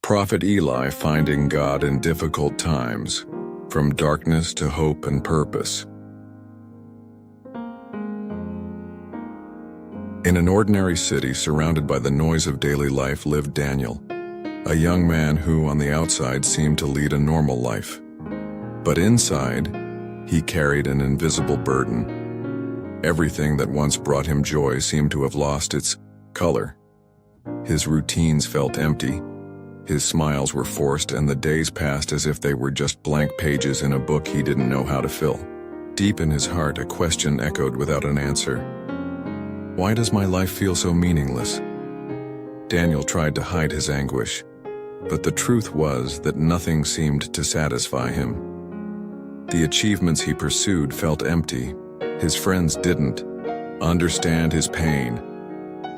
Prophet Eli finding God in difficult times, from darkness to hope and purpose. In an ordinary city surrounded by the noise of daily life lived Daniel, a young man who on the outside seemed to lead a normal life. But inside, he carried an invisible burden. Everything that once brought him joy seemed to have lost its color. His routines felt empty, his smiles were forced, and the days passed as if they were just blank pages in a book he didn't know how to fill. Deep in his heart, a question echoed without an answer. Why does my life feel so meaningless? Daniel tried to hide his anguish, but the truth was that nothing seemed to satisfy him. The achievements he pursued felt empty. His friends didn't understand his pain,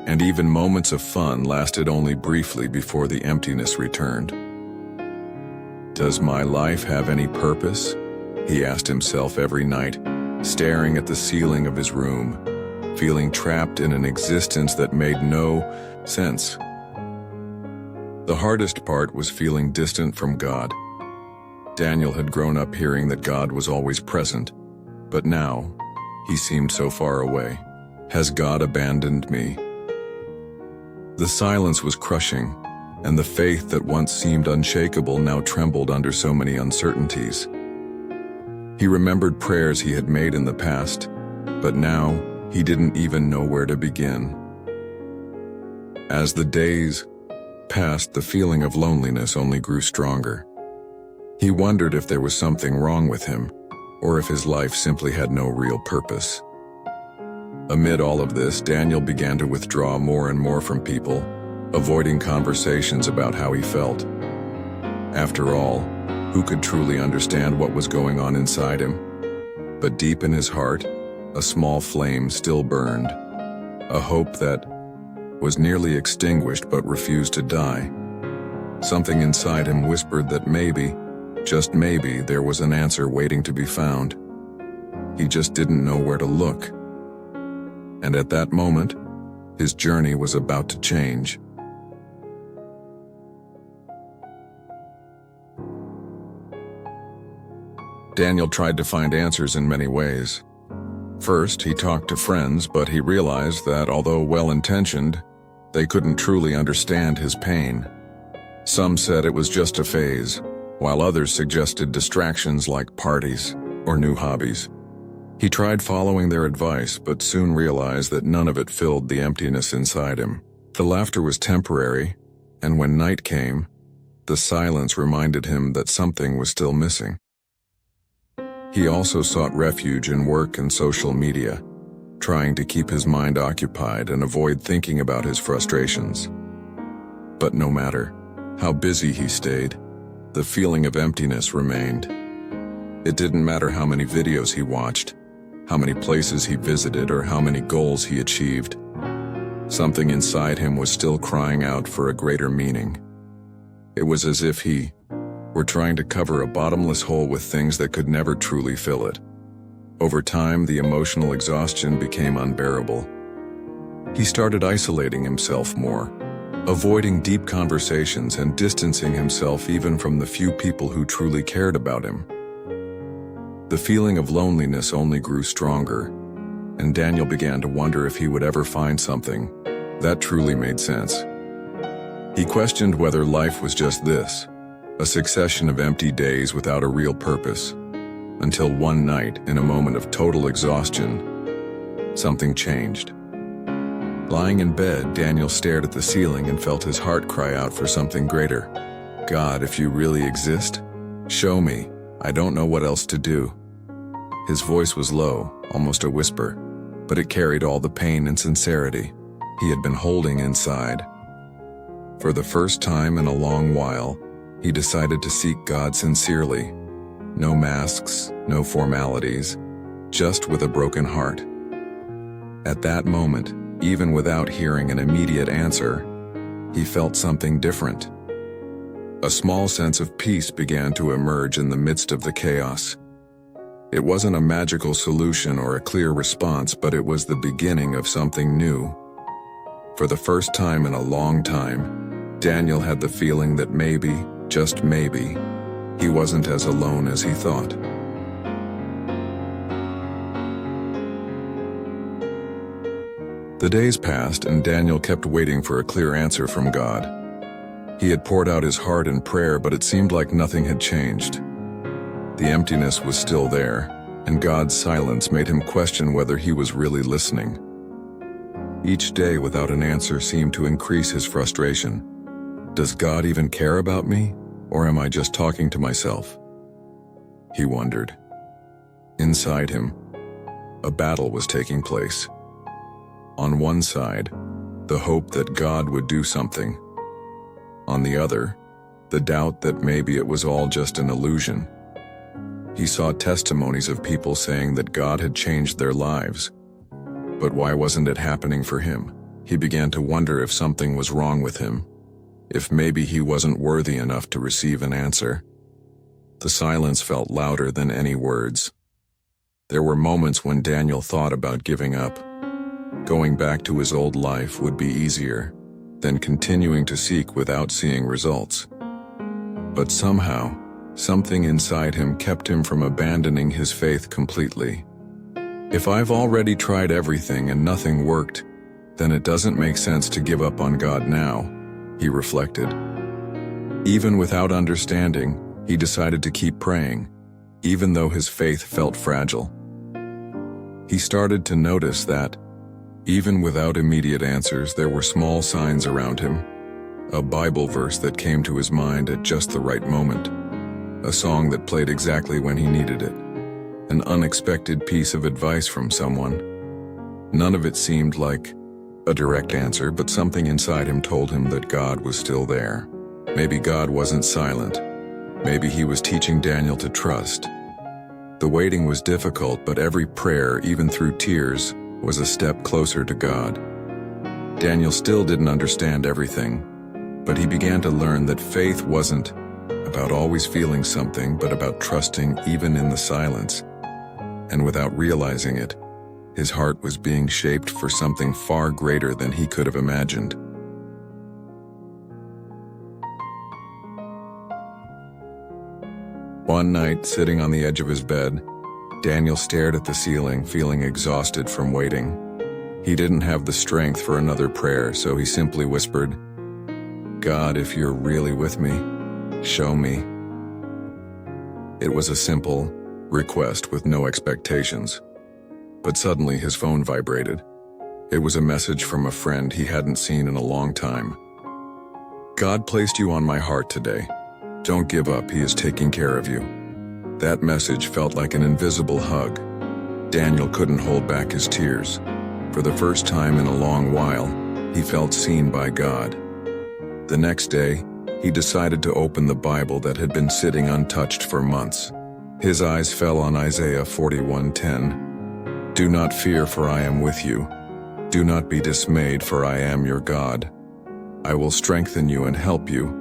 and even moments of fun lasted only briefly before the emptiness returned. Does my life have any purpose? He asked himself every night, staring at the ceiling of his room, feeling trapped in an existence that made no sense. The hardest part was feeling distant from God. Daniel had grown up hearing that God was always present, but now he seemed so far away. Has God abandoned me? The silence was crushing, and the faith that once seemed unshakable now trembled under so many uncertainties. He remembered prayers he had made in the past, but now he didn't even know where to begin. As the days passed, the feeling of loneliness only grew stronger. He wondered if there was something wrong with him, or if his life simply had no real purpose. Amid all of this, Daniel began to withdraw more and more from people, avoiding conversations about how he felt. After all, who could truly understand what was going on inside him? But deep in his heart, a small flame still burned, a hope that was nearly extinguished but refused to die. Something inside him whispered that maybe, just maybe, there was an answer waiting to be found. He just didn't know where to look. And at that moment, his journey was about to change. Daniel tried to find answers in many ways. First, he talked to friends, but he realized that although well-intentioned, they couldn't truly understand his pain. Some said it was just a phase, while others suggested distractions like parties or new hobbies. He tried following their advice, but soon realized that none of it filled the emptiness inside him. The laughter was temporary, and when night came, the silence reminded him that something was still missing. He also sought refuge in work and social media, trying to keep his mind occupied and avoid thinking about his frustrations. But no matter how busy he stayed, the feeling of emptiness remained. It didn't matter how many videos he watched, how many places he visited, or how many goals he achieved. Something inside him was still crying out for a greater meaning. It was as if he were trying to cover a bottomless hole with things that could never truly fill it. Over time, the emotional exhaustion became unbearable. He started isolating himself more, avoiding deep conversations and distancing himself even from the few people who truly cared about him. The feeling of loneliness only grew stronger, and Daniel began to wonder if he would ever find something that truly made sense. He questioned whether life was just this, a succession of empty days without a real purpose, until one night, in a moment of total exhaustion, something changed. Lying in bed, Daniel stared at the ceiling and felt his heart cry out for something greater. God, if you really exist, show me. I don't know what else to do. His voice was low, almost a whisper, but it carried all the pain and sincerity he had been holding inside. For the first time in a long while, he decided to seek God sincerely. No masks, no formalities, just with a broken heart. At that moment, even without hearing an immediate answer, he felt something different. A small sense of peace began to emerge in the midst of the chaos. It wasn't a magical solution or a clear response, but it was the beginning of something new. For the first time in a long time, Daniel had the feeling that maybe, just maybe, he wasn't as alone as he thought. The days passed, and Daniel kept waiting for a clear answer from God. He had poured out his heart in prayer, but it seemed like nothing had changed. The emptiness was still there, and God's silence made him question whether he was really listening. Each day without an answer seemed to increase his frustration. Does God even care about me, or am I just talking to myself? He wondered. Inside him, a battle was taking place. On one side, the hope that God would do something. On the other, the doubt that maybe it was all just an illusion. He saw testimonies of people saying that God had changed their lives. But why wasn't it happening for him? He began to wonder if something was wrong with him, if maybe he wasn't worthy enough to receive an answer. The silence felt louder than any words. There were moments when Daniel thought about giving up. Going back to his old life would be easier than continuing to seek without seeing results. But somehow, something inside him kept him from abandoning his faith completely. If I've already tried everything and nothing worked, then it doesn't make sense to give up on God now, he reflected. Even without understanding, he decided to keep praying, even though his faith felt fragile. He started to notice that, even without immediate answers, there were small signs around him. A Bible verse that came to his mind at just the right moment. A song that played exactly when he needed it. An unexpected piece of advice from someone. None of it seemed like a direct answer, but something inside him told him that God was still there. Maybe God wasn't silent. Maybe he was teaching Daniel to trust. The waiting was difficult, but every prayer, even through tears, was a step closer to God. Daniel still didn't understand everything, but he began to learn that faith wasn't about always feeling something, but about trusting even in the silence. And without realizing it, his heart was being shaped for something far greater than he could have imagined. One night, sitting on the edge of his bed, Daniel stared at the ceiling, feeling exhausted from waiting. He didn't have the strength for another prayer, so he simply whispered, "God, if you're really with me, show me." It was a simple request with no expectations. But suddenly his phone vibrated. It was a message from a friend he hadn't seen in a long time. "God placed you on my heart today. Don't give up, he is taking care of you." That message felt like an invisible hug. Daniel couldn't hold back his tears. For the first time in a long while, he felt seen by God. The next day, he decided to open the Bible that had been sitting untouched for months. His eyes fell on Isaiah 41:10. "Do not fear, for I am with you. Do not be dismayed, for I am your God. I will strengthen you and help you.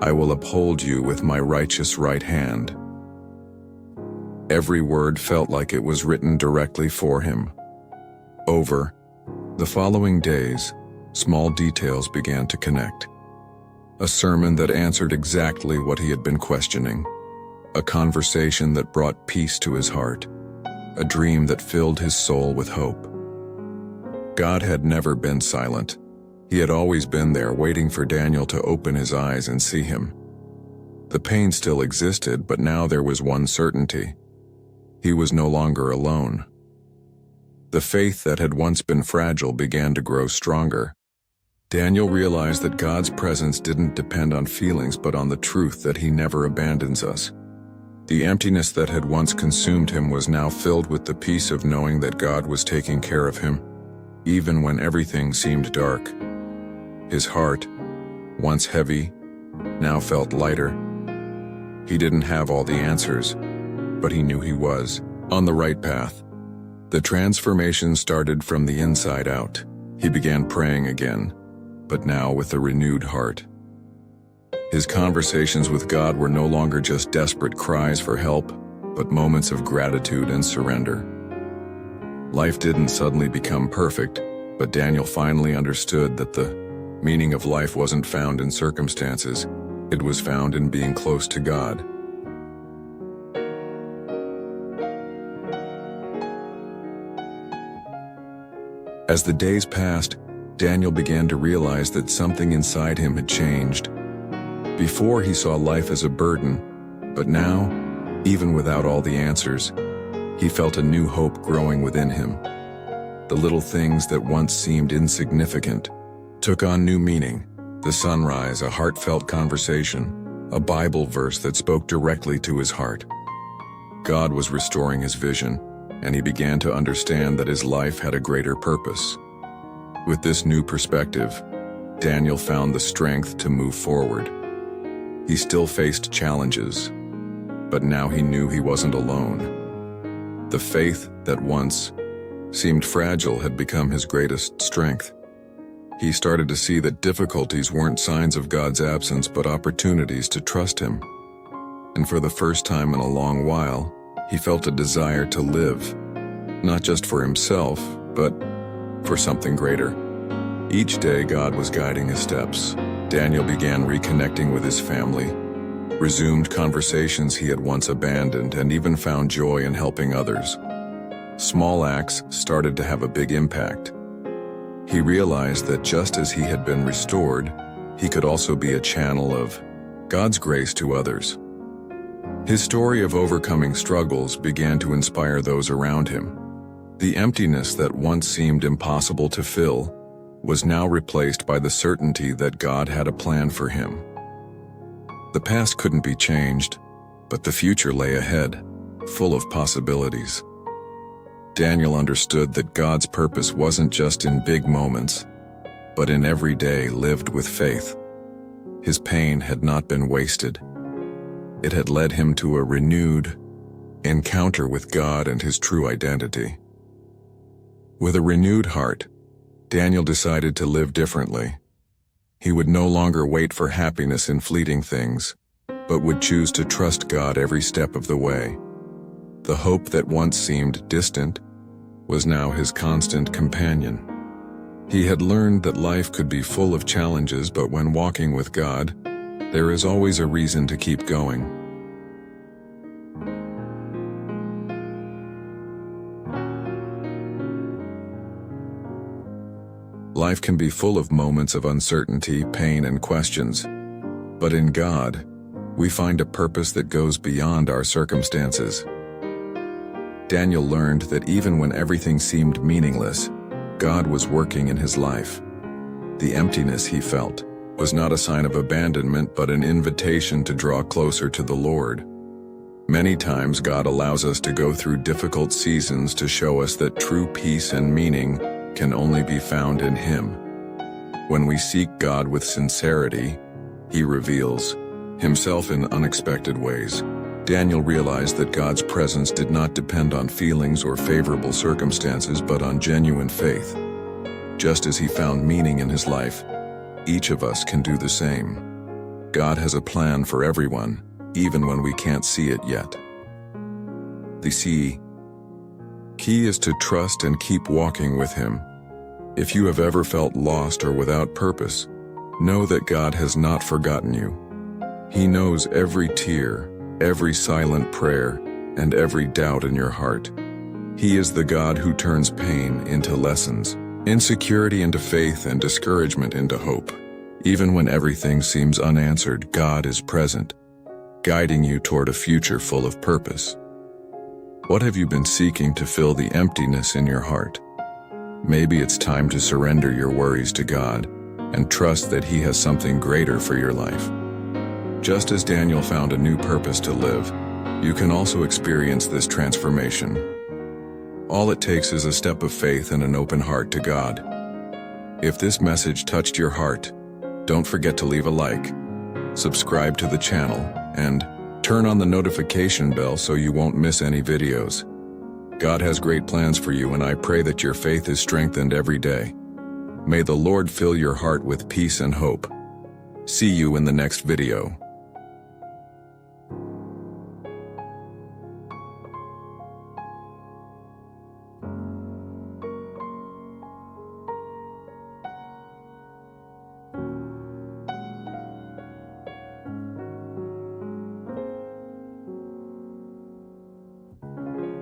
I will uphold you with my righteous right hand." Every word felt like it was written directly for him. Over the following days, small details began to connect. A sermon that answered exactly what he had been questioning. A conversation that brought peace to his heart. A dream that filled his soul with hope. God had never been silent. He had always been there, waiting for Daniel to open his eyes and see him. The pain still existed, but now there was one certainty. He was no longer alone. The faith that had once been fragile began to grow stronger. Daniel realized that God's presence didn't depend on feelings, but on the truth that he never abandons us. The emptiness that had once consumed him was now filled with the peace of knowing that God was taking care of him, even when everything seemed dark. His heart, once heavy, now felt lighter. He didn't have all the answers, but he knew he was on the right path. The transformation started from the inside out. He began praying again, but now with a renewed heart. His conversations with God were no longer just desperate cries for help, but moments of gratitude and surrender. Life didn't suddenly become perfect, but Daniel finally understood that the Meaning of life wasn't found in circumstances, it was found in being close to God. As the days passed, Daniel began to realize that something inside him had changed. Before, he saw life as a burden, but now, even without all the answers, he felt a new hope growing within him. The little things that once seemed insignificant took on new meaning. The sunrise, a heartfelt conversation, a Bible verse that spoke directly to his heart. God was restoring his vision, and he began to understand that his life had a greater purpose. With this new perspective, Daniel found the strength to move forward. He still faced challenges, but now he knew he wasn't alone. The faith that once seemed fragile had become his greatest strength. He started to see that difficulties weren't signs of God's absence but opportunities to trust him. And for the first time in a long while, he felt a desire to live, not just for himself, but for something greater. Each day God was guiding his steps. Daniel began reconnecting with his family, resumed conversations he had once abandoned, and even found joy in helping others. Small acts started to have a big impact. He realized that just as he had been restored, he could also be a channel of God's grace to others. His story of overcoming struggles began to inspire those around him. The emptiness that once seemed impossible to fill was now replaced by the certainty that God had a plan for him. The past couldn't be changed, but the future lay ahead, full of possibilities. Daniel understood that God's purpose wasn't just in big moments, but in every day lived with faith. His pain had not been wasted. It had led him to a renewed encounter with God and his true identity. With a renewed heart, Daniel decided to live differently. He would no longer wait for happiness in fleeting things, but would choose to trust God every step of the way. The hope that once seemed distant was now his constant companion. He had learned that life could be full of challenges, but when walking with God, there is always a reason to keep going. Life can be full of moments of uncertainty, pain, and questions, but in God, we find a purpose that goes beyond our circumstances. Daniel learned that even when everything seemed meaningless, God was working in his life. The emptiness he felt was not a sign of abandonment but an invitation to draw closer to the Lord. Many times God allows us to go through difficult seasons to show us that true peace and meaning can only be found in Him. When we seek God with sincerity, He reveals Himself in unexpected ways. Daniel realized that God's presence did not depend on feelings or favorable circumstances but on genuine faith. Just as he found meaning in his life, each of us can do the same. God has a plan for everyone, even when we can't see it yet. The key is to trust and keep walking with Him. If you have ever felt lost or without purpose, know that God has not forgotten you. He knows every tear, every silent prayer, and every doubt in your heart. He is the God who turns pain into lessons, insecurity into faith, and discouragement into hope. Even when everything seems unanswered, God is present, guiding you toward a future full of purpose. What have you been seeking to fill the emptiness in your heart? Maybe it's time to surrender your worries to God and trust that He has something greater for your life. Just as Daniel found a new purpose to live, you can also experience this transformation. All it takes is a step of faith and an open heart to God. If this message touched your heart, don't forget to leave a like, subscribe to the channel, and turn on the notification bell so you won't miss any videos. God has great plans for you, and I pray that your faith is strengthened every day. May the Lord fill your heart with peace and hope. See you in the next video.